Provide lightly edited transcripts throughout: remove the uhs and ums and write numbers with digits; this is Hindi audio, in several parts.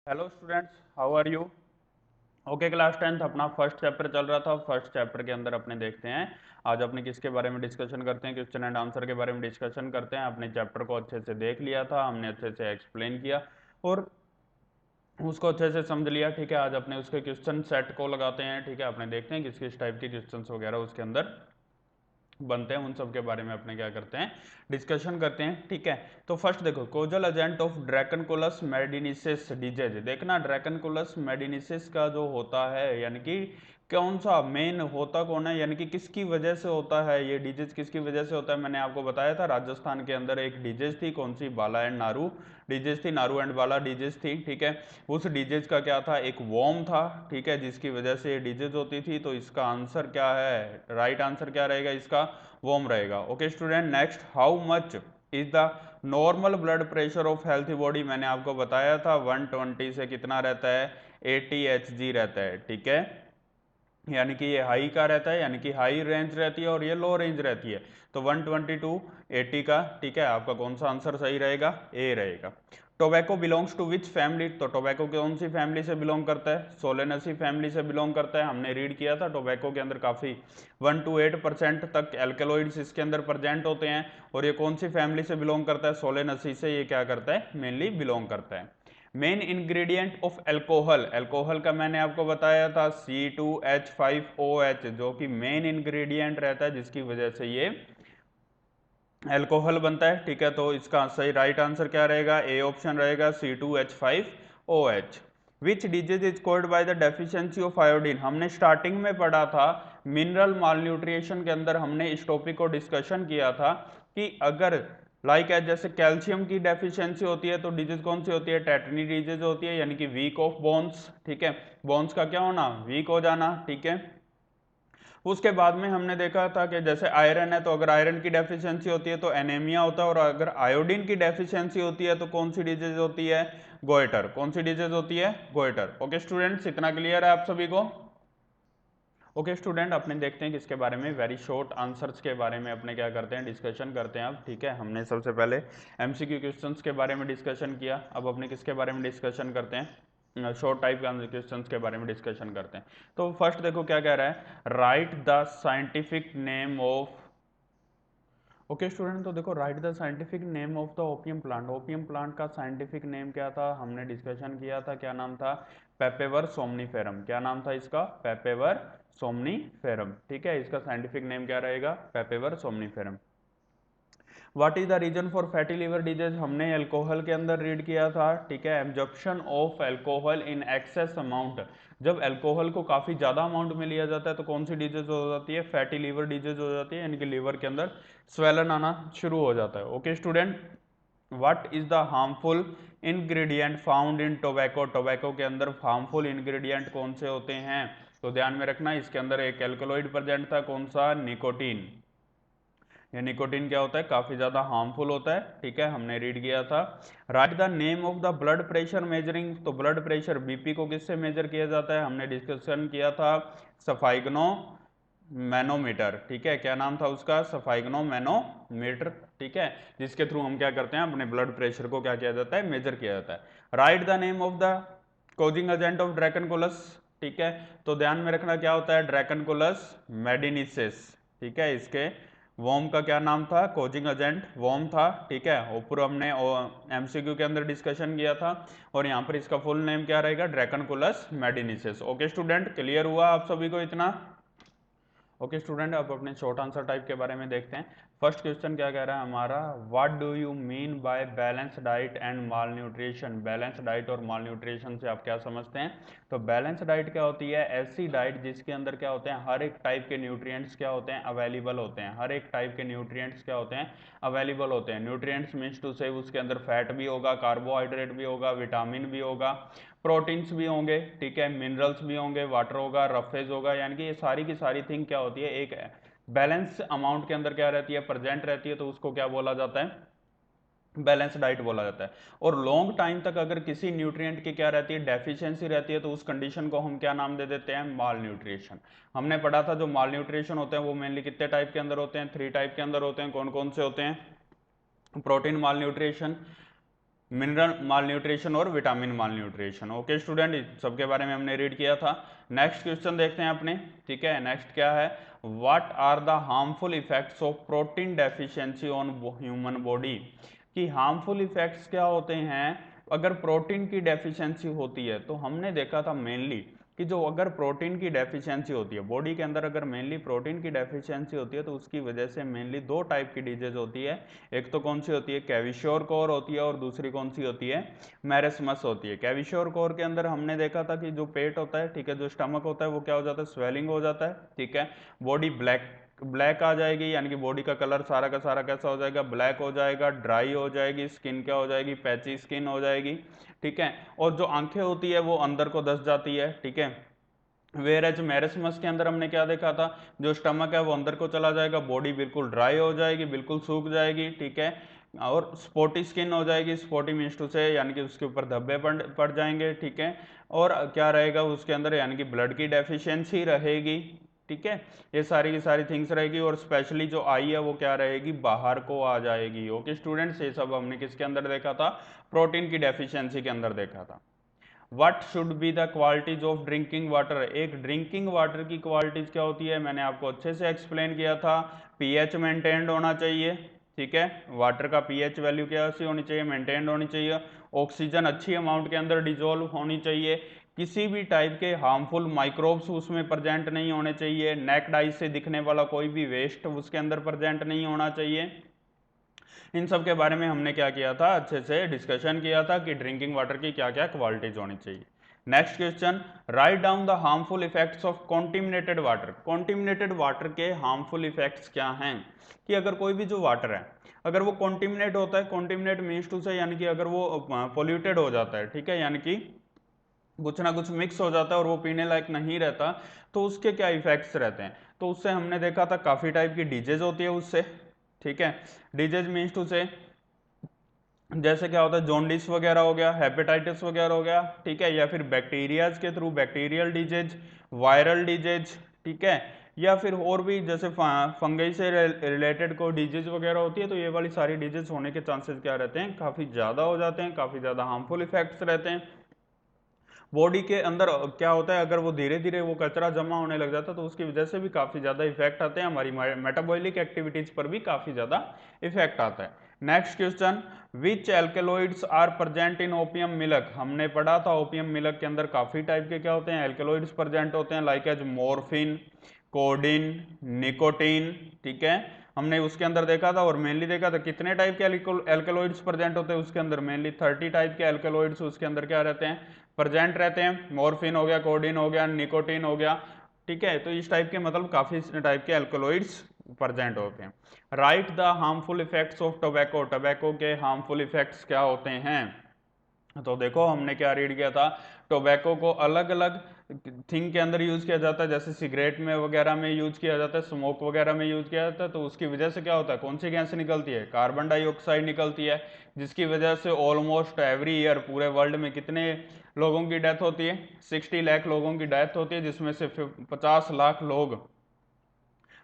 Hello students, how are you? Okay, class 10th अपना फर्स्ट चैप्टर चल रहा था। फर्स्ट चैप्टर के अंदर अपने देखते हैं आज अपने किसके बारे में डिस्कशन करते हैं, क्वेश्चन एंड आंसर के बारे में डिस्कशन करते हैं। अपने चैप्टर को अच्छे से देख लिया था, हमने अच्छे से एक्सप्लेन किया और उसको अच्छे से समझ लिया। ठीक है, आज अपने उसके क्वेश्चन सेट को लगाते हैं। ठीक है, अपने देखते हैं किस किस टाइप के क्वेश्चन वगैरह उसके अंदर बनते हैं, उन सब के बारे में अपने क्या करते हैं, डिस्कशन करते हैं। ठीक है, तो फर्स्ट देखो, कोजल एजेंट ऑफ ड्रैकनकुलस मेडिनिसिस डिजीज। देखना, ड्रैकनकुलस मेडिनिसिस का जो होता है, यानी कि कौन सा मेन होता कौन है, यानी कि किसकी वजह से होता है ये डिजीज, किसकी वजह से होता है। मैंने आपको बताया था राजस्थान के अंदर एक डिजीज थी, कौन सी, बाला एंड नारू डिजीज थी, नारू एंड बाला डिजीज थी। ठीक है, उस डिजीज का क्या था, एक वॉर्म था। ठीक है, जिसकी वजह से ये डिजीज होती थी। तो इसका आंसर क्या है, राइट आंसर क्या रहेगा इसका, वॉर्म रहेगा। Okay student, next, how much is the normal blood pressure of healthy body. मैंने आपको बताया था 120 से कितना रहता है, 80 Hg रहता है। ठीक है, यानी कि ये हाई का रहता है, यानी कि हाई रेंज रहती है और ये लो रेंज रहती है। तो 120 to 80 का। ठीक है, आपका कौन सा आंसर सही रहेगा, ए रहेगा। Tobacco belongs to which family. तो टोबैको कौन सी फैमिली से बिलोंग करता है, सोलेनेसी फैमिली से बिलोंग करता है। हमने रीड किया था टोबैको के अंदर काफी 1 to 8% तक एल्केलॉइड्स इसके अंदर प्रेजेंट होते हैं। और ये कौन सी फैमिली से बिलोंग करता है, सोलेनेसी से ये क्या करता है, मेनली बिलोंग करता है। Main ingredient of alcohol, alcohol का मैंने आपको बताया था C2H5OH, जो कि मेन इंग्रेडिएंट रहता है, जिसकी वजह से ये एल्कोहल बनता है। ठीक है, तो इसका सही राइट आंसर क्या रहेगा, ए ऑप्शन रहेगा, C2H5OH। Which disease is called by the deficiency of iodine. हमने स्टार्टिंग में पढ़ा था मिनरल मालन्यूट्रिशन के अंदर, हमने इस टॉपिक को डिस्कशन किया था कि अगर जैसे कैल्शियम की डेफिशिएंसी होती है तो डिजीज कौन सी होती है, टेटनी डिजीज होती है, यानी कि वीक ऑफ बोन्स। ठीक है, बोन्स का क्या होना, वीक हो जाना। ठीक है, उसके बाद में हमने देखा था कि जैसे आयरन है, तो अगर आयरन की डेफिशिएंसी होती है तो एनीमिया होता है, और अगर आयोडीन की डेफिशिएंसी होती है तो कौन सी डिजीज होती है, गोइटर। कौन सी डिजीज होती है, गोइटर। ओके स्टूडेंट्स, इतना क्लियर है आप सभी को? ओके स्टूडेंट, अपने देखते हैं किसके बारे में, वेरी शॉर्ट आंसर्स के बारे में अपने क्या करते हैं, डिस्कशन करते हैं अब। ठीक है, हमने सबसे पहले एमसीक्यू क्वेश्चंस के बारे में डिस्कशन किया, अब अपने किसके बारे में डिस्कशन करते हैं, शॉर्ट टाइप के क्वेश्चंस के बारे में डिस्कशन करते हैं। तो फर्स्ट देखो क्या कह रहा है, write the scientific name of. Okay student, तो देखो, right the scientific name of the opium plant. Opium plant का साइंटिफिक नेम क्या था, हमने डिस्कशन किया था, क्या नाम था, पेपेवर सोमनीफेरम। क्या नाम था इसका, पेपेवर सोमनीफेरम। ठीक है, इसका साइंटिफिक नेम क्या रहेगा, papaver somniferum. What is the reason for fatty liver disease, हमने अल्कोहल के अंदर रीड किया था। ठीक है, absorption of alcohol in excess amount, जब अल्कोहल को काफी ज्यादा अमाउंट में लिया जाता है तो कौन सी डिजीज हो जाती है, फैटी लिवर डिजीज हो जाती है, यानी कि लीवर के अंदर स्वेलन आना शुरू हो जाता है। Okay student, what is the harmful ingredient found in tobacco, tobacco के अंदर हार्मफुल इंग्रेडिएंट कौन से होते हैं। तो ध्यान में रखना, इसके अंदर एक एल्कोलॉइड प्रेजेंट था, कौन सा, निकोटीन। ये निकोटीन क्या होता है, काफी ज्यादा हार्मफुल होता है। ठीक है, हमने रीड किया था। Right the name of the blood pressure measuring, तो ब्लड प्रेशर बीपी को किससे मेजर किया जाता है, हमने डिस्कशन किया था, सफाइग्नो मैनोमीटर। ठीक है, क्या नाम था उसका, सफाइग्नो मैनोमीटर। ठीक है, जिसके थ्रू हम क्या करते हैं, अपने ब्लड प्रेशर को क्या किया जाता है, मेजर किया जाता है। Write the name of the causing agent of dracunculus. ठीक है, तो ध्यान में रखना क्या होता है, ड्रैकनकुलस मेडिनिसिस। ठीक है, इसके वॉर्म का क्या नाम था, कोजिंग एजेंट वॉर्म था। ठीक है, ऊपर हमने एमसीक्यू के अंदर डिस्कशन किया था, और यहाँ पर इसका फुल नेम क्या रहेगा, ड्रैकनकुलस मेडिनिसिस। ओके स्टूडेंट, क्लियर हुआ आप सभी को इतना? ओके स्टूडेंट, अब अपने शॉर्ट आंसर टाइप के बारे में देखते हैं। फर्स्ट क्वेश्चन क्या कह रहा है हमारा, what do you mean by balance diet and mall nutrition. Balance diet और माल न्यूट्रिशन से आप क्या समझते हैं। तो बैलेंस डाइट क्या होती है, ऐसी डाइट जिसके अंदर क्या होते हैं, हर एक टाइप के न्यूट्रिएंट्स क्या होते हैं, अवेलेबल होते हैं। हर एक टाइप के न्यूट्रिएंट्स क्या होते हैं, अवेलेबल होते हैं। न्यूट्रिएंट्स मीन्स टू से उसके अंदर फैट भी होगा, कार्बोहाइड्रेट भी होगा, विटामिन भी होगा, प्रोटीन्स भी होंगे। ठीक है, मिनरल्स भी होंगे, वाटर होगा, रफेज होगा, यानी कि ये सारी की सारी थिंग क्या होती है, एक बैलेंस अमाउंट के अंदर क्या रहती है, प्रेजेंट रहती है, तो उसको क्या बोला जाता है, बैलेंस डाइट बोला जाता है। और लॉन्ग टाइम तक अगर किसी न्यूट्रिएंट की क्या रहती है, डेफिशिएंसी रहती है, तो उस कंडीशन को हम क्या नाम दे देते हैं, माल न्यूट्रिशन। हमने पढ़ा था जो माल न्यूट्रिशन होते हैं वो मेनली कितने टाइप के अंदर होते हैं, 3 टाइप के अंदर होते हैं। कौन कौन से होते हैं, प्रोटीन माल न्यूट्रिशन, मिनरल माल न्यूट्रिशन और विटामिन माल न्यूट्रिशन। ओके स्टूडेंट, सबके बारे में हमने रीड किया था। नेक्स्ट क्वेश्चन देखते हैं अपने, ठीक है। नेक्स्ट क्या है, what are the harmful effects of protein deficiency on human body, कि हार्मफुल इफेक्ट्स क्या होते हैं अगर प्रोटीन की डेफिशिएंसी होती है। तो हमने देखा था मेनली कि जो अगर प्रोटीन की डेफिशिएंसी होती है बॉडी के अंदर, अगर मेनली प्रोटीन की डेफिशिएंसी होती है तो उसकी वजह से मेनली दो टाइप की डिजीज होती है। एक तो कौन सी होती है, कैविशोर कोर होती है, और दूसरी कौन सी होती है, मैरस्मस होती है। कैविशोर कोर के अंदर हमने देखा था कि जो पेट होता है, ठीक है, जो स्टमक होता है वो क्या हो जाता है, स्वेलिंग हो जाता है, ठीक है। बॉडी ब्लैक आ जाएगी, यानी कि बॉडी का कलर सारा का सारा कैसा हो जाएगा, ब्लैक हो जाएगा, ड्राई हो जाएगी, स्किन क्या हो जाएगी, पैची स्किन हो जाएगी, ठीक है। और जो आंखें होती है वो अंदर को धस जाती है, ठीक है। वेरेज मैरस्मस के अंदर हमने क्या देखा था, जो स्टमक है वो अंदर को चला जाएगा, बॉडी बिल्कुल ड्राई हो जाएगी, बिल्कुल सूख जाएगी, ठीक है। और स्पॉटी स्किन हो जाएगी, स्पॉटी मीन्स टू से यानी कि उसके ऊपर धब्बे पड़ जाएंगे, ठीक है। और क्या रहेगा उसके अंदर, यानी कि ब्लड की डेफिशिएंसी रहेगी, ठीक है। ये सारी की सारी थिंग्स रहेगी, और स्पेशली जो आई है वो क्या रहेगी, बाहर को आ जाएगी। ओके स्टूडेंट्स, ये सब हमने किसके अंदर देखा था, प्रोटीन की डेफिशिएंसी के अंदर देखा था। What should be the qualities of drinking water, एक ड्रिंकिंग वाटर की क्वालिटीज क्या होती है, मैंने आपको अच्छे से एक्सप्लेन किया था। पीएच मेंटेन्ड होना चाहिए, ठीक है। वाटर का पीएच वैल्यू क्या सी होनी चाहिए, मेंटेन्ड होनी चाहिए। ऑक्सीजन अच्छी अमाउंट के अंदर डिजोल्व होनी चाहिए। किसी भी टाइप के हार्मफुल माइक्रोब्स उसमें प्रेजेंट नहीं होने चाहिए। नेक्ड आई से दिखने वाला कोई भी वेस्ट उसके अंदर प्रेजेंट नहीं होना चाहिए। इन सब के बारे में हमने क्या किया था, अच्छे से डिस्कशन किया था कि ड्रिंकिंग वाटर की क्या क्या क्वालिटीज होनी चाहिए। Next question, write down the harmful effects of contaminated water. Contaminated water के हार्मफुल इफेक्ट्स क्या हैं, कि अगर कोई भी जो वाटर है अगर वो कॉन्टिमिनेट होता है, कॉन्टिमिनेट मीन्स टू से यानी कि अगर वो पोल्यूटेड हो जाता है, ठीक है, यानी कि कुछ ना कुछ मिक्स हो जाता है और वो पीने लायक नहीं रहता, तो उसके क्या इफेक्ट्स रहते हैं। तो उससे हमने देखा था काफी टाइप की डिजीज होती है उससे, ठीक है। डिजीज मीन्स टू से जैसे क्या होता है, जॉन्डिस वगैरह हो गया, हेपेटाइटिस वगैरह हो गया, ठीक है, या फिर बैक्टीरियाज के through bacterial disease, viral disease, ठीक है, या फिर और भी जैसे फंगई से रिलेटेड कोई डिजीज वगैरह होती है। तो ये वाली सारी डिजीज होने के चांसेस क्या रहते हैं, काफी ज्यादा हो जाते हैं, काफी ज्यादा हार्मफुल इफेक्ट्स रहते हैं। बॉडी के अंदर क्या होता है, अगर वो धीरे धीरे वो कचरा जमा होने लग जाता है तो उसकी वजह से भी काफी ज्यादा इफेक्ट आते हैं, हमारी मेटाबॉलिक एक्टिविटीज पर भी काफी ज्यादा इफेक्ट आता है। Next question, which alkaloids are present in opium milk. हमने पढ़ा था ओपियम मिल्क के अंदर काफी टाइप के क्या होते हैं, एल्केलॉइड्स प्रेजेंट होते हैं, like as morphine, codeine, nicotine, ठीक है, हमने उसके अंदर देखा था। और मेनली देखा था कितने टाइप के एल्केलॉइड्स प्रेजेंट होते हैं उसके अंदर, मेनली 30 टाइप के एल्केलॉइड्स उसके अंदर क्या रहते हैं, प्रेजेंट रहते हैं। मॉर्फिन हो गया, कोडिन हो गया, निकोटीन हो गया, ठीक है। तो इस टाइप के मतलब काफी टाइप के एल्केलॉइड्स प्रेजेंट होते हैं। Right the harmful effects of tobacco, tobacco के हार्मफुल इफेक्ट्स क्या होते हैं। तो देखो हमने क्या रीड किया था, टोबैको को अलग अलग थिंग के अंदर यूज किया जाता है, जैसे सिगरेट में वगैरह में यूज किया जाता है, स्मोक वगैरह में यूज किया जाता है। तो उसकी वजह से क्या होता है, कौन सी गैस निकलती है, कार्बन डाइऑक्साइड निकलती है, जिसकी वजह से ऑलमोस्ट एवरी ईयर पूरे वर्ल्ड में कितने लोगों की डेथ होती है, 60 लाख लोगों की डेथ होती है, जिसमें से 50 लाख लोग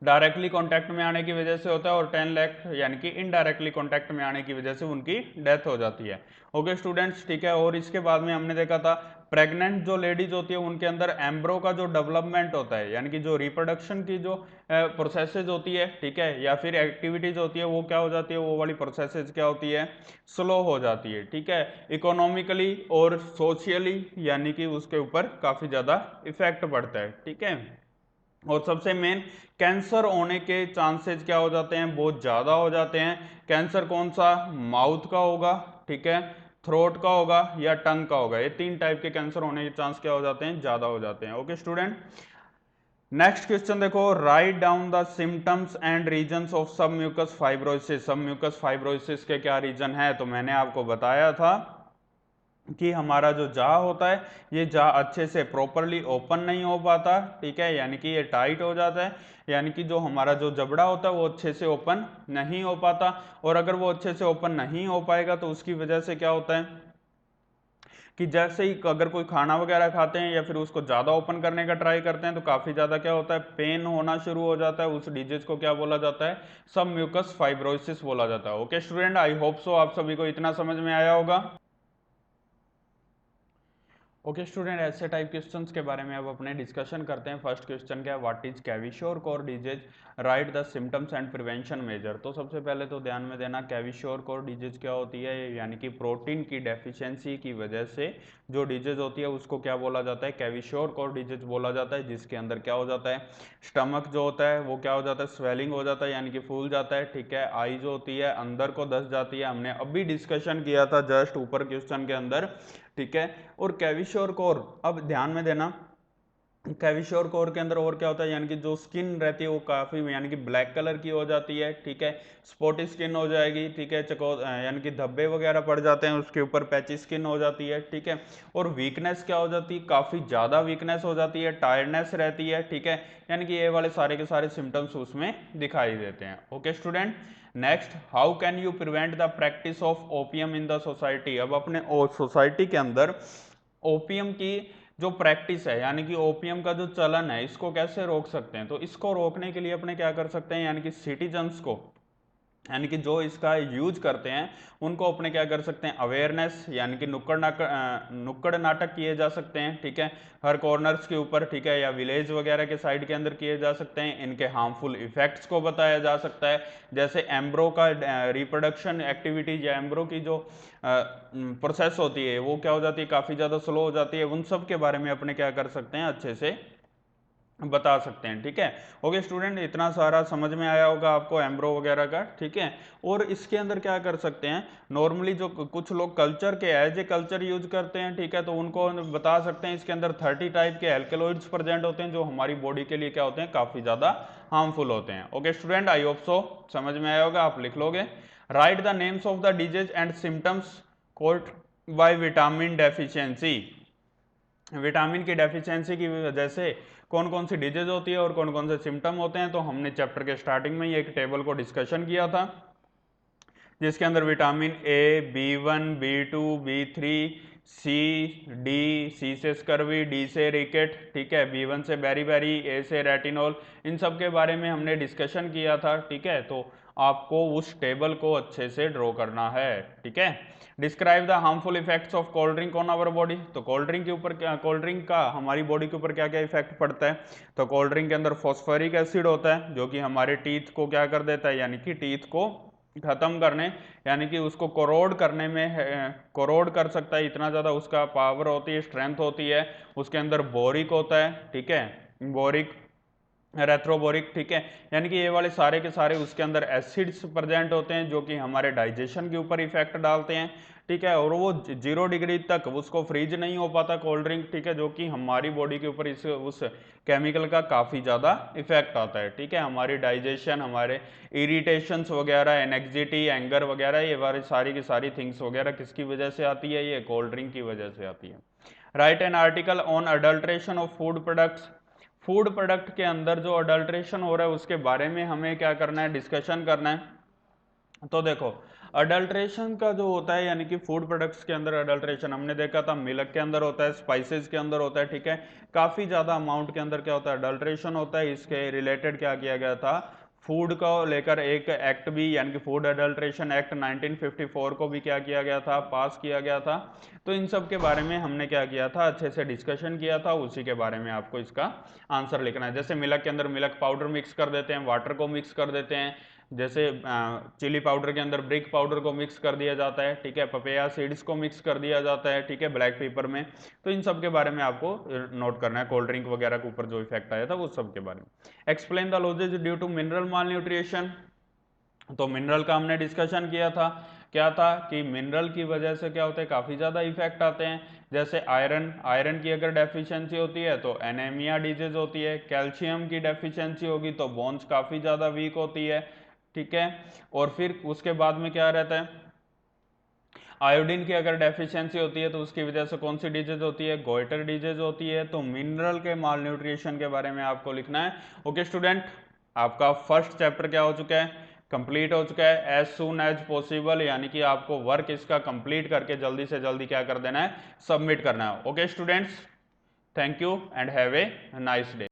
डायरेक्टली कांटेक्ट में आने की वजह से होता है, और 10 लाख यानी कि इनडायरेक्टली कांटेक्ट में आने की वजह से उनकी डेथ हो जाती है। ओके स्टूडेंट्स, ठीक है। और इसके बाद में हमने देखा था प्रेग्नेंट जो लेडीज होती है उनके अंदर एम्ब्रो का जो डेवलपमेंट होता है, यानी कि जो रिप्रोडक्शन की जो प्रोसेसेज होती है, ठीक है, या फिर एक्टिविटीज होती है, वो क्या हो जाती है, वो वाली प्रोसेसेज क्या होती है, स्लो हो जाती है, ठीक है। इकोनॉमिकली और सोशियली यानी कि उसके ऊपर काफी ज्यादा इफेक्ट पड़ता है, ठीक है। और सबसे मेन, कैंसर होने के चांसेस क्या हो जाते हैं, बहुत ज्यादा हो जाते हैं। कैंसर कौन सा, माउथ का होगा, ठीक है, थ्रोट का होगा या टंग का होगा, ये तीन टाइप के कैंसर होने के चांस क्या हो जाते हैं, ज्यादा हो जाते हैं। ओके स्टूडेंट, नेक्स्ट क्वेश्चन देखो, right down the symptoms and reasons of सब म्यूकस फाइब्रोसिस। सब म्यूकस फाइब्रोसिस के क्या रीजन है, तो मैंने आपको बताया था कि हमारा जो जा होता है, ये जा अच्छे से प्रॉपरली ओपन नहीं हो पाता, ठीक है, यानी कि ये टाइट हो जाता है, यानी कि जो हमारा जो जबड़ा होता है वो अच्छे से ओपन नहीं हो पाता। और अगर वो अच्छे से ओपन नहीं हो पाएगा तो उसकी वजह से क्या होता है कि जैसे ही अगर कोई खाना वगैरह खाते हैं या फिर उसको ज़्यादा ओपन करने का ट्राई करते हैं तो काफ़ी ज़्यादा क्या होता है, पेन होना शुरू हो जाता है। उस डिजीज को क्या बोला जाता है, सब म्यूकस फाइब्रोसिस बोला जाता है। Okay student, I hope so आप सभी को इतना समझ में आया होगा। ओके स्टूडेंट, ऐसे टाइप क्वेश्चंस के बारे में अब अपने डिस्कशन करते हैं। फर्स्ट क्वेश्चन क्या है, what is kwashiorkor disease, write the symptoms and prevention measure. तो सबसे पहले तो ध्यान में देना, कैविशोर कोर डिजीज क्या होती है, यानी कि प्रोटीन की डेफिशिएंसी की वजह से जो डिजीज होती है उसको क्या बोला जाता है, कैविशोर कोर डिजीज बोला जाता है। जिसके अंदर क्या हो जाता है, स्टमक जो होता है वो क्या हो जाता है, स्वेलिंग हो जाता है, यानी कि फूल जाता है। ठीक है, आई जो होती है अंदर को धस जाती है, हमने अभी डिस्कशन किया था जस्ट ऊपर क्वेश्चन के अंदर। ठीक है, और कैविशोर कोर, अब ध्यान में देना, कैविशोर कोर के अंदर और क्या होता है, यानी कि जो स्किन रहती है वो काफी यानी कि ब्लैक कलर की हो जाती है। ठीक है, स्पॉटी स्किन हो जाएगी। ठीक है, यानी कि धब्बे वगैरह पड़ जाते हैं उसके ऊपर, पैची स्किन हो जाती है। ठीक है, और वीकनेस क्या हो जाती है, काफी ज्यादा वीकनेस हो जाती है, टायर्डनेस रहती है। ठीक है, यानी कि ये वाले सारे के सारे सिम्टम्स उसमें दिखाई देते हैं। Okay student, next, how can you prevent the practice of opium in the society. अब अपने सोसाइटी के अंदर ओपियम की जो प्रैक्टिस है, यानी कि ओपियम का जो चलन है, इसको कैसे रोक सकते हैं। तो इसको रोकने के लिए अपने क्या कर सकते हैं, यानी कि सिटीजन्स को, यानी कि जो इसका यूज करते हैं उनको अपने क्या कर सकते हैं, अवेयरनेस, यानी कि नुक्कड़ नाटक किए जा सकते हैं। ठीक है, हर कॉर्नर्स के ऊपर। ठीक है, या विलेज वगैरह के साइड के अंदर किए जा सकते हैं। इनके हार्मफुल इफेक्ट्स को बताया जा सकता है, जैसे एम्ब्रो का रिप्रोडक्शन एक्टिविटीज या एम्ब्रो की जो प्रोसेस होती है वो क्या हो जाती है, काफ़ी ज़्यादा स्लो हो जाती है। उन सब के बारे में अपने क्या कर सकते हैं, अच्छे से बता सकते हैं। ठीक है, ओके स्टूडेंट, इतना सारा समझ में आया होगा आपको एम्ब्रो वगैरह का। ठीक है, और इसके अंदर क्या कर सकते हैं, नॉर्मली जो कुछ लोग कल्चर के एज ए कल्चर यूज करते हैं, ठीक है, तो उनको बता सकते हैं इसके अंदर 30 टाइप के एल्केलॉइड्स प्रेजेंट होते हैं जो हमारी बॉडी के लिए क्या होते हैं, काफी ज्यादा हार्मफुल होते हैं। Okay student, I hope so समझ में आया होगा, आप लिख लोगे। Right the names of the disease and symptoms caused by vitamin deficiency. Vitamin की डेफिशिएंसी की वजह से कौन कौन सी डिजीज होती है और कौन कौन से सिम्टम होते हैं, तो हमने चैप्टर के स्टार्टिंग में ही एक टेबल को डिस्कशन किया था, जिसके अंदर vitamin A, B1, B2, B3, C, D, सी से स्कर्वी, डी से रिकेट, ठीक है, B1 से बेरीबेरी, ए से रेटिनॉल, इन सब के बारे में हमने डिस्कशन किया था। ठीक है, तो आपको उस टेबल को अच्छे से ड्रॉ करना है। ठीक है, describe the harmful effects of cold drink on our body. तो कोल्ड ड्रिंक के ऊपर क्या, कोल्ड ड्रिंक का हमारी बॉडी के ऊपर क्या क्या इफेक्ट पड़ता है। तो कोल्ड ड्रिंक के अंदर फॉस्फोरिक एसिड होता है जो कि हमारे टीथ को क्या कर देता है, यानी कि टीथ को खत्म करने, यानी कि उसको कोरोड करने में कोरोड कर सकता है, इतना ज़्यादा उसका पावर होती है, स्ट्रेंथ होती है। उसके अंदर बोरिक होता है। ठीक है, बोरिक, रेथ्रोबोरिक। ठीक है, यानी कि ये वाले सारे के सारे उसके अंदर एसिड्स प्रेजेंट होते हैं जो कि हमारे डाइजेशन के ऊपर इफेक्ट डालते हैं। ठीक है, और वो 0 डिग्री तक उसको फ्रीज नहीं हो पाता कोल्ड ड्रिंक। ठीक है, जो कि हमारी बॉडी के ऊपर इस उस केमिकल का काफ़ी ज़्यादा इफेक्ट आता है। ठीक है, हमारी डाइजेशन, हमारे इरिटेशंस वगैरह, एनेक्जिटी, एंगर वगैरह, ये वाली सारी की सारी थिंग्स वगैरह किसकी वजह से आती है, ये कोल्ड ड्रिंक की वजह से आती है। Right an article on adulteration of food products. Food product के अंदर जो अडल्ट्रेशन हो रहा है उसके बारे में हमें क्या करना है, डिस्कशन करना है। तो देखो, अडल्ट्रेशन का जो होता है, यानी कि फूड प्रोडक्ट्स के अंदर अडल्ट्रेशन हमने देखा था, मिल्क के अंदर होता है, स्पाइसेस के अंदर होता है। ठीक है, काफी ज्यादा अमाउंट के अंदर क्या होता है, अडल्ट्रेशन होता है। इसके रिलेटेड क्या किया गया था, फूड को लेकर एक एक्ट भी, यानी कि फूड अडल्ट्रेशन एक्ट 1954 को भी क्या किया गया था, पास किया गया था। तो इन सब के बारे में हमने क्या किया था, अच्छे से डिस्कशन किया था, उसी के बारे में आपको इसका आंसर लिखना है। जैसे मिल्क के अंदर मिल्क पाउडर मिक्स कर देते हैं, वाटर को मिक्स कर देते हैं, जैसे चिली पाउडर के अंदर ब्रिक पाउडर को मिक्स कर दिया जाता है। ठीक है, पपेया सीड्स को मिक्स कर दिया जाता है। ठीक है, ब्लैक पेपर में। तो इन सब के बारे में आपको नोट करना है, कोल्ड ड्रिंक वगैरह के ऊपर जो इफेक्ट आया था वो सब के बारे में। Explain the losses due to mineral malnutrition. तो मिनरल का हमने डिस्कशन किया था, क्या था कि मिनरल की वजह से क्या होता है, काफ़ी ज़्यादा इफेक्ट आते हैं। जैसे आयरन, आयरन की अगर डेफिशिएंसी होती है तो एनीमिया डिजीज होती है। कैल्शियम की डेफिशिएंसी होगी तो बोन्स काफ़ी ज़्यादा वीक होती है। ठीक है, और फिर उसके बाद में क्या रहता है, आयोडीन की अगर डेफिशिएंसी होती है तो उसकी वजह से कौन सी डिजीज होती है, गोइटर डिजीज होती है। तो मिनरल के माल न्यूट्रिशन के बारे में आपको लिखना है। ओके स्टूडेंट, आपका फर्स्ट चैप्टर क्या हो चुका है, कंप्लीट हो चुका है। एज सून एज पॉसिबल यानी कि आपको वर्क इसका कंप्लीट करके जल्दी से जल्दी क्या कर देना है, सबमिट करना है। Okay students, thank you and have a nice day.